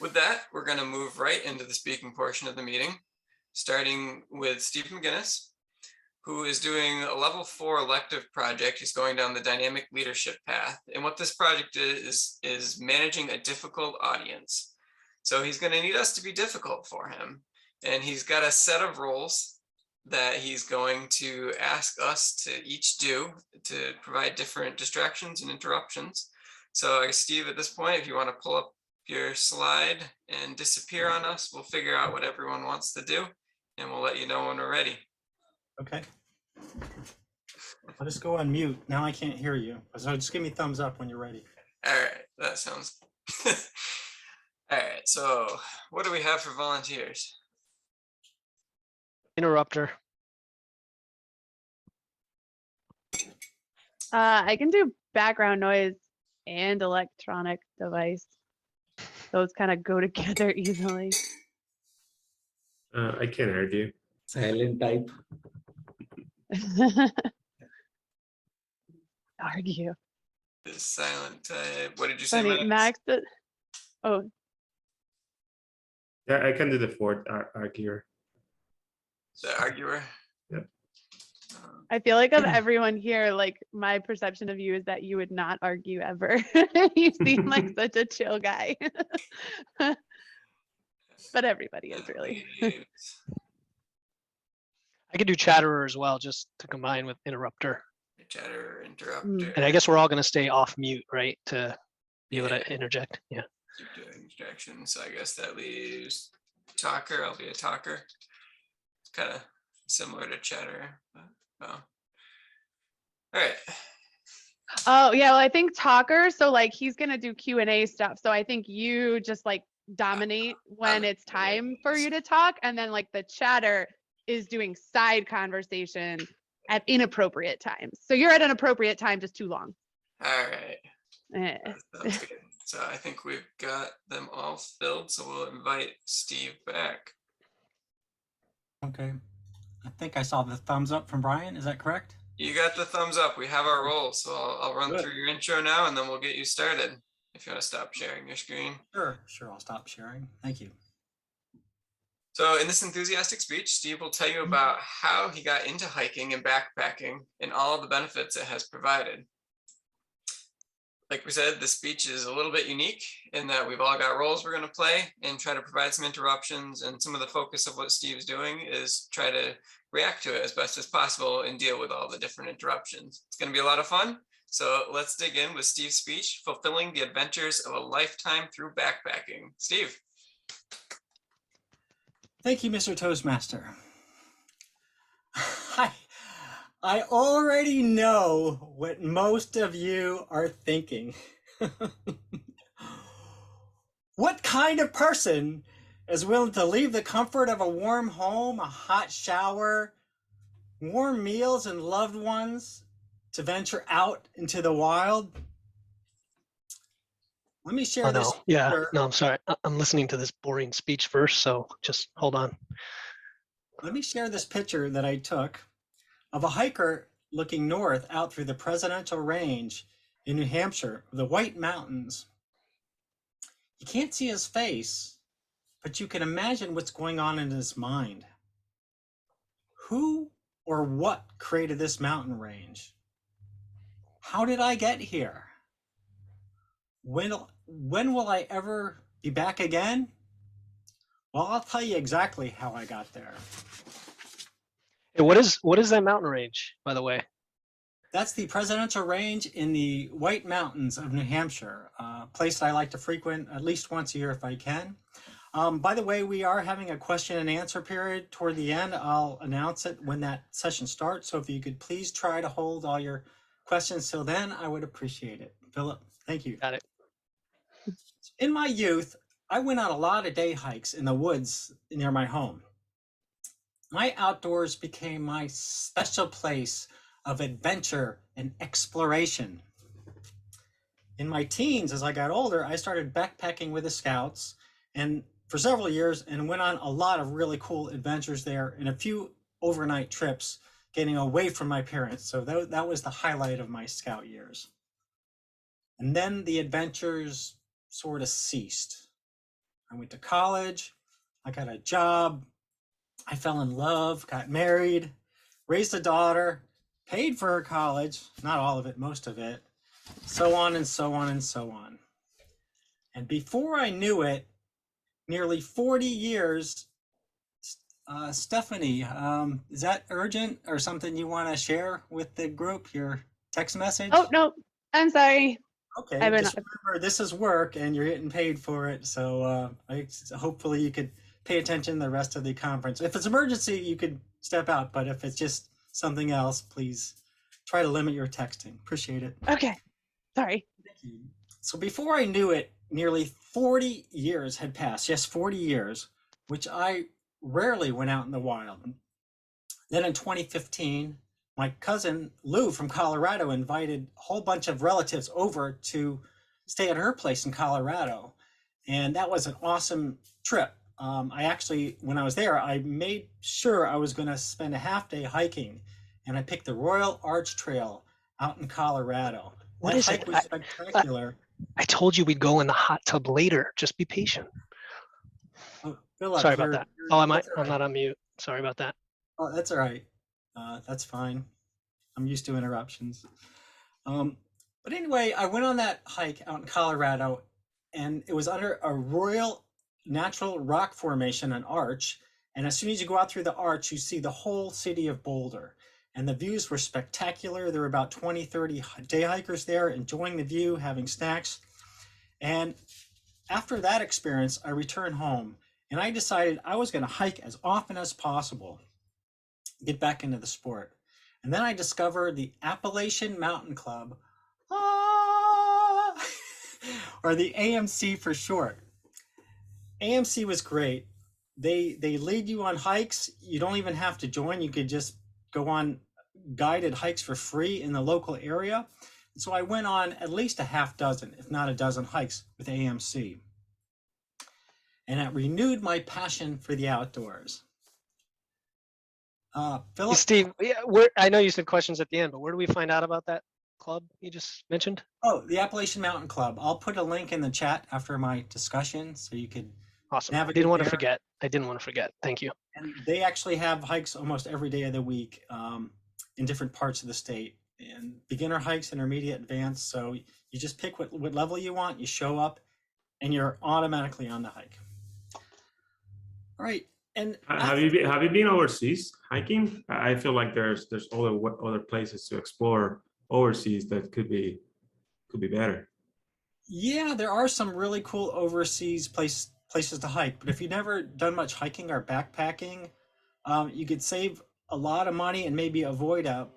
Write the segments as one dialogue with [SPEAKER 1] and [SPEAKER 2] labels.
[SPEAKER 1] With that, we're going to move right into the speaking portion of the meeting, starting with Steve McGuinness, who is doing a level 4 elective project. He's going down the dynamic leadership path. And what this project is managing a difficult audience. So he's going to need us to be difficult for him. And he's got a set of roles that he's going to ask us to each do to provide different distractions and interruptions. So Steve, at this point, if you want to pull up your slide and disappear on us, we'll figure out what everyone wants to do, and we'll let you know when we're ready.
[SPEAKER 2] Okay. I'll just go on mute. Now I can't hear you. So just give me thumbs up when you're ready.
[SPEAKER 1] All right, that sounds all right, so what do we have for volunteers?
[SPEAKER 3] Interrupter.
[SPEAKER 4] I can do background noise and electronic device. Those kind of go together easily.
[SPEAKER 5] I can argue.
[SPEAKER 6] Silent type.
[SPEAKER 4] Argue.
[SPEAKER 1] The silent type. What did you say,
[SPEAKER 4] Funny,
[SPEAKER 1] Max?
[SPEAKER 4] Max? Oh,
[SPEAKER 5] Yeah, I can do the fourth arguer.
[SPEAKER 1] The arguer?
[SPEAKER 5] Yep.
[SPEAKER 4] I feel like of everyone here, like my perception of you is that you would not argue ever. You seem like such a chill guy. But everybody is really.
[SPEAKER 3] I could do chatterer as well, just to combine with interrupter.
[SPEAKER 1] Chatter, interrupter.
[SPEAKER 3] And I guess we're all going to stay off mute, right? To be able to interject. Yeah.
[SPEAKER 1] Keep doing distractions. So I guess that leaves talker. I'll be a talker. It's kind of similar to chatter. But, oh. All right.
[SPEAKER 4] Oh yeah, well I think talker. So like he's gonna do Q&A stuff. So I think you just like dominate when it's time for you to talk, and then like the chatter is doing side conversation at inappropriate times. So you're at an appropriate time, just too long.
[SPEAKER 1] All right.
[SPEAKER 4] Eh.
[SPEAKER 1] Sounds good. So I think we've got them all filled. So we'll invite Steve back.
[SPEAKER 2] Okay. I think I saw the thumbs up from Brian. Is that correct?
[SPEAKER 1] You got the thumbs up. We have our roll. So I'll run
[SPEAKER 2] Good.
[SPEAKER 1] through your intro now, and then we'll get you started. If you want to stop sharing your screen.
[SPEAKER 2] Sure. I'll stop sharing. Thank you.
[SPEAKER 1] So in this enthusiastic speech, Steve will tell you about how he got into hiking and backpacking and all the benefits it has provided. Like we said, the speech is a little bit unique in that we've all got roles we're going to play and try to provide some interruptions, and some of the focus of what Steve's doing is try to react to it as best as possible and deal with all the different interruptions. It's going to be a lot of fun. So let's dig in with Steve's speech, Fulfilling the Adventures of a Lifetime Through Backpacking. Steve.
[SPEAKER 2] Thank you, Mr. Toastmaster. I already know what most of you are thinking. What kind of person is willing to leave the comfort of a warm home, a hot shower, warm meals, and loved ones to venture out into the wild? Let me share this.
[SPEAKER 3] Yeah, no, I'm sorry. I'm listening to this boring speech first, so just hold on.
[SPEAKER 2] Let me share this picture that I took of a hiker looking north out through the Presidential Range in New Hampshire, the White Mountains. You can't see his face, but you can imagine what's going on in his mind. Who or what created this mountain range? How did I get here? When will I ever be back again? Well, I'll tell you exactly how I got there.
[SPEAKER 3] Hey, what is that mountain range, by the way?
[SPEAKER 2] That's the Presidential Range in the White Mountains of New Hampshire, a place that I like to frequent at least once a year if I can. By the way, we are having a question and answer period toward the end. I'll announce it when that session starts. So if you could please try to hold all your questions till then, I would appreciate it. Philip, thank you.
[SPEAKER 3] Got it.
[SPEAKER 2] In my youth, I went on a lot of day hikes in the woods near my home. My outdoors became my special place of adventure and exploration. In my teens, as I got older, I started backpacking with the Scouts and for several years and went on a lot of really cool adventures there and a few overnight trips getting away from my parents. So that was the highlight of my Scout years. And then the adventures sort of ceased. I went to college. I got a job. I fell in love, got married, raised a daughter, paid for her college, not all of it, most of it, so on and so on and so on. And before I knew it, nearly 40 years, Stephanie, is that urgent or something you want to share with the group, your text message?
[SPEAKER 4] Oh, no, I'm sorry.
[SPEAKER 2] Okay,
[SPEAKER 4] I've been-
[SPEAKER 2] just remember this is work and you're getting paid for it. So hopefully you could pay attention the rest of the conference. If it's emergency, you could step out, but if it's just something else, please try to limit your texting. Appreciate it.
[SPEAKER 4] Okay, sorry.
[SPEAKER 2] Thank you. So before I knew it, nearly 40 years had passed. Yes, 40 years, which I rarely went out in the wild. Then in 2015, my cousin Lou from Colorado invited a whole bunch of relatives over to stay at her place in Colorado. And that was an awesome trip. I actually, when I was there, I made sure I was going to spend a half day hiking, and I picked the Royal Arch Trail out in Colorado.
[SPEAKER 3] What
[SPEAKER 2] That
[SPEAKER 3] is
[SPEAKER 2] hike
[SPEAKER 3] it?
[SPEAKER 2] was spectacular.
[SPEAKER 3] I told you we'd go in the hot tub later. Just be patient.
[SPEAKER 2] Oh, Philip,
[SPEAKER 3] Sorry about that. Oh, I'm
[SPEAKER 2] that's all right.
[SPEAKER 3] not on mute. Sorry about that.
[SPEAKER 2] Oh, that's all right. That's fine. I'm used to interruptions. But anyway, I went on that hike out in Colorado, and it was under a Royal Natural Rock Formation, an arch. And as soon as you go out through the arch, you see the whole city of Boulder. And the views were spectacular. There were about 20, 30 day hikers there enjoying the view, having snacks. And after that experience, I returned home and I decided I was going to hike as often as possible, get back into the sport. And then I discovered the Appalachian Mountain Club, or the AMC for short. AMC was great. They lead you on hikes. You don't even have to join. You could just go on guided hikes for free in the local area. So I went on at least a half dozen, if not a dozen hikes with AMC. And it renewed my passion for the outdoors.
[SPEAKER 3] Hey,
[SPEAKER 2] Philip,
[SPEAKER 3] Steve, I know you said questions at the end, but where do we find out about that club you just mentioned?
[SPEAKER 2] oh, the Appalachian Mountain Club. I'll put a link in the chat after my discussion so you could
[SPEAKER 3] Awesome. I
[SPEAKER 2] navigate
[SPEAKER 3] didn't want to
[SPEAKER 2] there.
[SPEAKER 3] forget. I didn't want to forget. Thank you.
[SPEAKER 2] And they actually have hikes almost every day of the week in different parts of the state. And beginner hikes, intermediate, advanced. So you just pick what level you want, you show up, and you're automatically on the hike. All right. And
[SPEAKER 5] Have you been overseas hiking? I feel like there's other places to explore overseas that could be better.
[SPEAKER 2] yeah, there are some really cool overseas places to hike. But if you've never done much hiking or backpacking, you could save a lot of money and maybe avoid an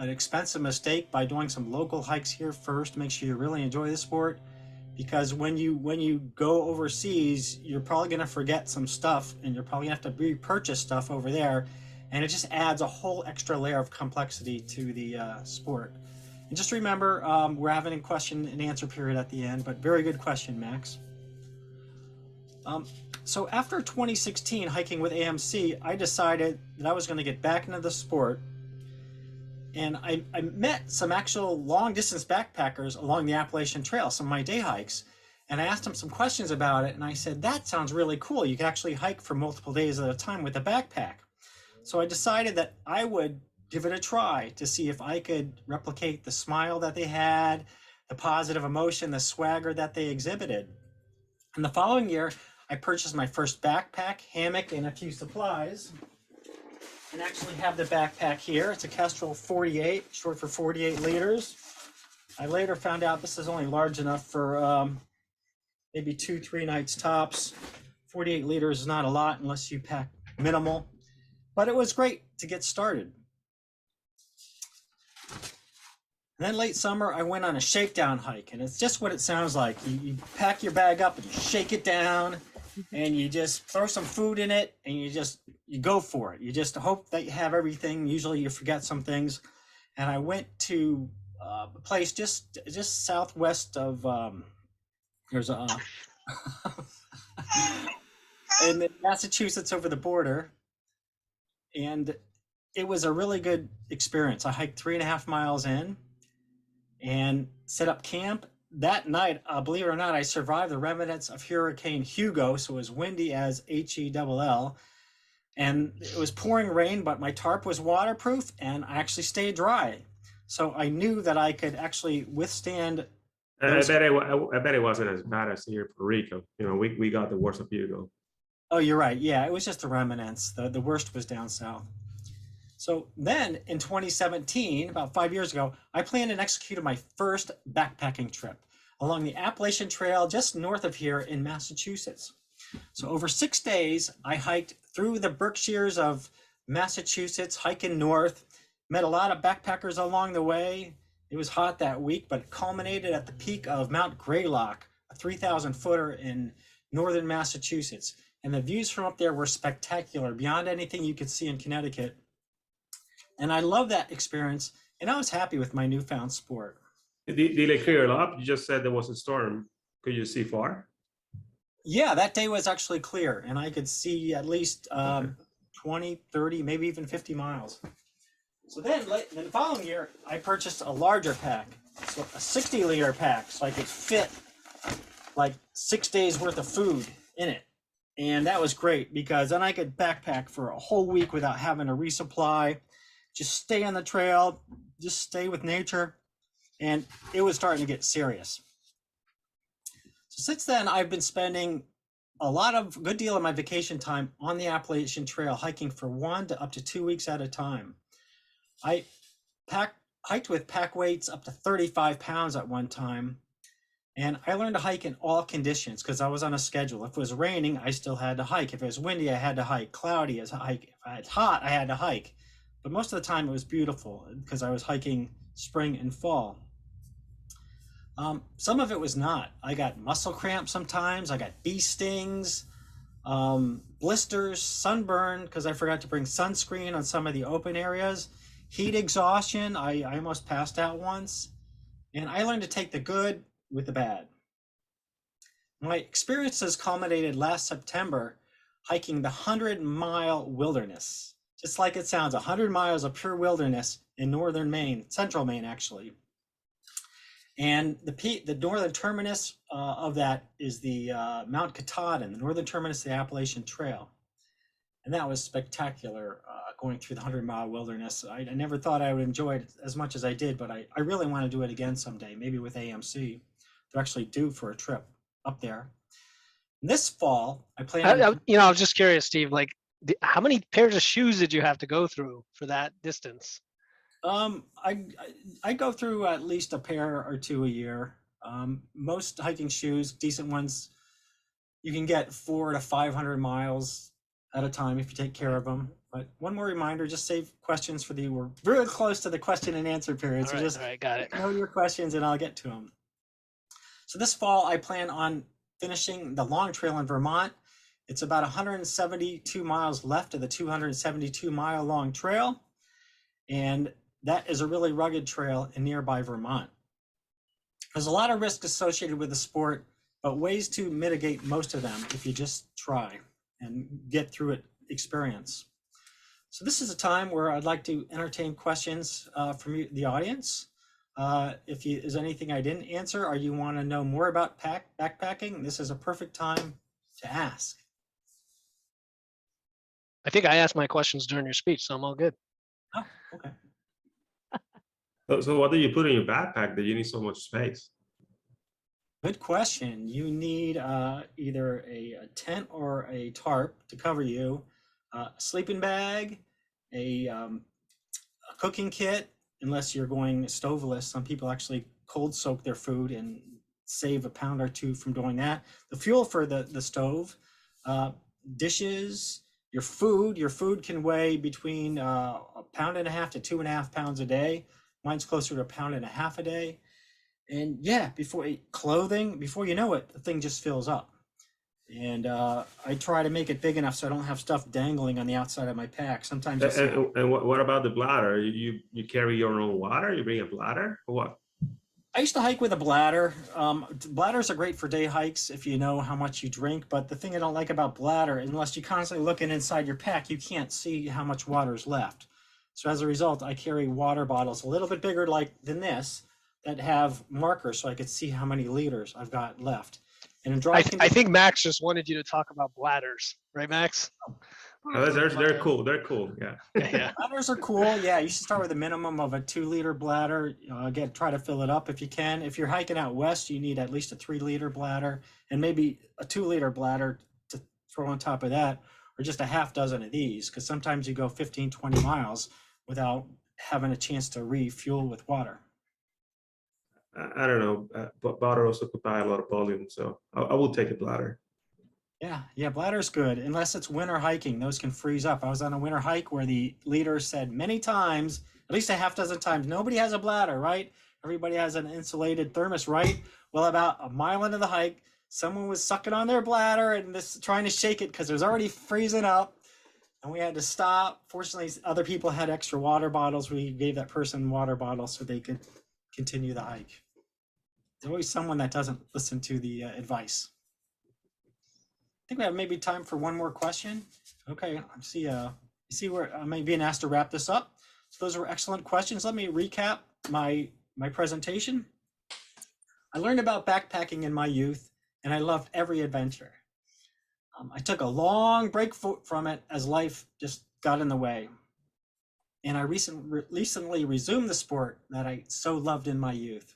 [SPEAKER 2] expensive mistake by doing some local hikes here first. Make sure you really enjoy the sport, because when you go overseas, you're probably going to forget some stuff, and you're probably going to have to repurchase stuff over there, and it just adds a whole extra layer of complexity to the sport. And just remember, we're having a question and answer period at the end, but very good question, Max. So after 2016 hiking with AMC, I decided that I was going to get back into the sport. And I met some actual long distance backpackers along the Appalachian Trail, some of my day hikes. And I asked them some questions about it. And I said, that sounds really cool. You can actually hike for multiple days at a time with a backpack. So I decided that I would give it a try to see if I could replicate the smile that they had, the positive emotion, the swagger that they exhibited. And the following year, I purchased my first backpack, hammock, and a few supplies. And actually have the backpack here. It's a Kestrel 48, short for 48 liters. I later found out this is only large enough for maybe 2-3 nights tops. 48 liters is not a lot unless you pack minimal, but it was great to get started. And then late summer, I went on a shakedown hike, and it's just what it sounds like. You pack your bag up and you shake it down, and you just throw some food in it, and you go for it. You just hope that you have everything. Usually you forget some things. And I went to a place just southwest of, there's a, in Massachusetts over the border. And it was a really good experience. I hiked 3.5 miles in and set up camp. that night, believe it or not, I survived the remnants of Hurricane Hugo. So it was windy as HELL. And it was pouring rain, but my tarp was waterproof and I actually stayed dry. So I knew that I could actually withstand.
[SPEAKER 5] I bet it wasn't as bad as here in Puerto Rico. You know, we got the worst of Hugo.
[SPEAKER 2] Oh, you're right. Yeah, it was just the remnants. The worst was down south. So then in 2017, about 5 years ago, I planned and executed my first backpacking trip along the Appalachian Trail just north of here in Massachusetts. So over 6 days, I hiked through the Berkshires of Massachusetts, hiking north, met a lot of backpackers along the way. It was hot that week, but it culminated at the peak of Mount Greylock, a 3,000 footer in northern Massachusetts. And the views from up there were spectacular, beyond anything you could see in Connecticut. And I love that experience, and I was happy with my newfound sport.
[SPEAKER 5] Did it clear it up? You just said there was a storm. Could you see far?
[SPEAKER 2] Yeah, that day was actually clear, and I could see at least 20, 30, maybe even 50 miles. So then the following year, I purchased a larger pack, so a 60-liter pack, so I could fit like 6 days worth of food in it. And that was great because then I could backpack for a whole week without having to resupply, just stay on the trail, just stay with nature. And it was starting to get serious. So since then, I've been spending a good deal of my vacation time on the Appalachian Trail, hiking for 1 to up to 2 weeks at a time. I hiked with pack weights up to 35 pounds at one time. And I learned to hike in all conditions because I was on a schedule. If it was raining, I still had to hike. If it was windy, I had to hike. Cloudy, I hike. If it's hot, I had to hike. But most of the time it was beautiful because I was hiking spring and fall. Some of it was not. I got muscle cramps sometimes. I got bee stings, blisters, sunburn because I forgot to bring sunscreen on some of the open areas. Heat exhaustion. I almost passed out once. And I learned to take the good with the bad. My experiences culminated last September hiking the 100-mile wilderness. Just like it sounds, 100 miles of pure wilderness in northern Maine, central Maine actually. And the northern terminus of that is the Mount Katahdin, the northern terminus of the Appalachian Trail. And that was spectacular going through the 100-mile wilderness. I never thought I would enjoy it as much as I did, but I really want to do it again someday, maybe with AMC. They're actually due for a trip up there. This fall, I plan on...
[SPEAKER 3] I was just curious, Steve, like how many pairs of shoes did you have to go through for that distance?
[SPEAKER 2] I go through at least a pair or two a year. Most hiking shoes, decent ones, you can get 400 to 500 miles at a time if you take care of them. But one more reminder, just save questions for we're really close to the question and answer period. So just
[SPEAKER 3] got it.
[SPEAKER 2] know your questions and I'll get to them. So this fall, I plan on finishing the long trail in Vermont. It's about 172 miles left of the 272-mile long trail. And that is a really rugged trail in nearby Vermont. There's a lot of risk associated with the sport, but ways to mitigate most of them if you just try and get through it experience. So this is a time where I'd like to entertain questions from you, the audience. If there's anything I didn't answer or you want to know more about backpacking, this is a perfect time to ask.
[SPEAKER 3] I think I asked my questions during your speech, so I'm all good.
[SPEAKER 2] Oh, okay.
[SPEAKER 5] So what do you put in your backpack that you need so much space?
[SPEAKER 2] Good question. You need either a tent or a tarp to cover you, a sleeping bag, a cooking kit, unless you're going stoveless. Some people actually cold soak their food and save a pound or two from doing that. The fuel for the stove, dishes, your food. Your food can weigh between 1.5 pounds to 2.5 pounds a day. Mine's closer to 1.5 pounds a day. And yeah, before you know it, the thing just fills up. And I try to make it big enough so I don't have stuff dangling on the outside of my pack. Sometimes.
[SPEAKER 5] And what about the bladder? You carry your own water? You bring a bladder or what?
[SPEAKER 2] I used to hike with a bladder. Bladders are great for day hikes if you know how much you drink. But the thing I don't like about bladder, unless you're constantly looking inside your pack, you can't see how much water is left. So as a result, I carry water bottles a little bit bigger than this, that have markers so I could see how many liters I've got left. And in dry
[SPEAKER 3] I
[SPEAKER 2] conditions,
[SPEAKER 3] think Max just wanted you to talk about bladders, right, Max?
[SPEAKER 5] They're cool. They're cool. Yeah.
[SPEAKER 3] Yeah.
[SPEAKER 2] bladders are cool. Yeah, you should start with a minimum of a 2-liter bladder. Again, try to fill it up if you can. If you're hiking out west, you need at least a 3-liter bladder and maybe a 2-liter bladder to throw on top of that, or just a half dozen of these, because sometimes you go 15, 20 miles without having a chance to refuel with water.
[SPEAKER 5] I don't know, but bladder also occupy a lot of volume, so I will take a bladder.
[SPEAKER 2] Yeah, bladder's good, unless it's winter hiking. Those can freeze up. I was on a winter hike where the leader said many times, at least a half dozen times, nobody has a bladder, right? Everybody has an insulated thermos, right? Well, about a mile into the hike, someone was sucking on their bladder and trying to shake it because it was already freezing up. And we had to stop. Fortunately, other people had extra water bottles. We gave that person water bottles so they could continue the hike. There's always someone that doesn't listen to the advice. I think we have maybe time for one more question. Okay, I see where I may be asked to wrap this up. So those were excellent questions. Let me recap my presentation. I learned about backpacking in my youth, and I loved every adventure. I took a long break from it as life just got in the way. And I recently resumed the sport that I so loved in my youth.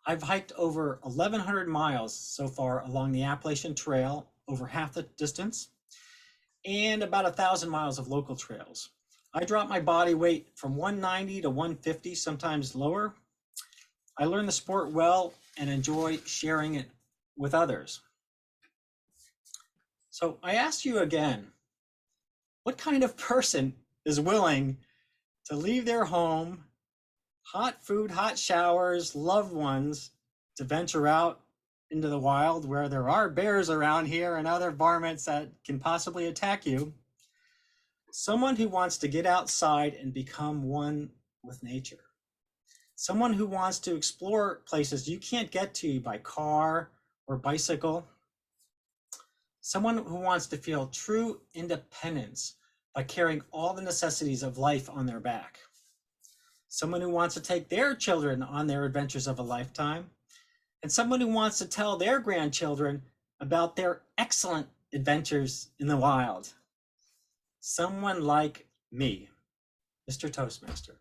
[SPEAKER 2] I've hiked over 1,100 miles so far along the Appalachian Trail, over half the distance, and about 1,000 miles of local trails. I dropped my body weight from 190 to 150, sometimes lower. I learned the sport well and enjoy sharing it with others. So I ask you again, what kind of person is willing to leave their home, hot food, hot showers, loved ones, to venture out into the wild where there are bears around here and other varmints that can possibly attack you? Someone who wants to get outside and become one with nature. Someone who wants to explore places you can't get to by car or bicycle. Someone who wants to feel true independence by carrying all the necessities of life on their back. Someone who wants to take their children on their adventures of a lifetime. And someone who wants to tell their grandchildren about their excellent adventures in the wild. Someone like me, Mr. Toastmaster.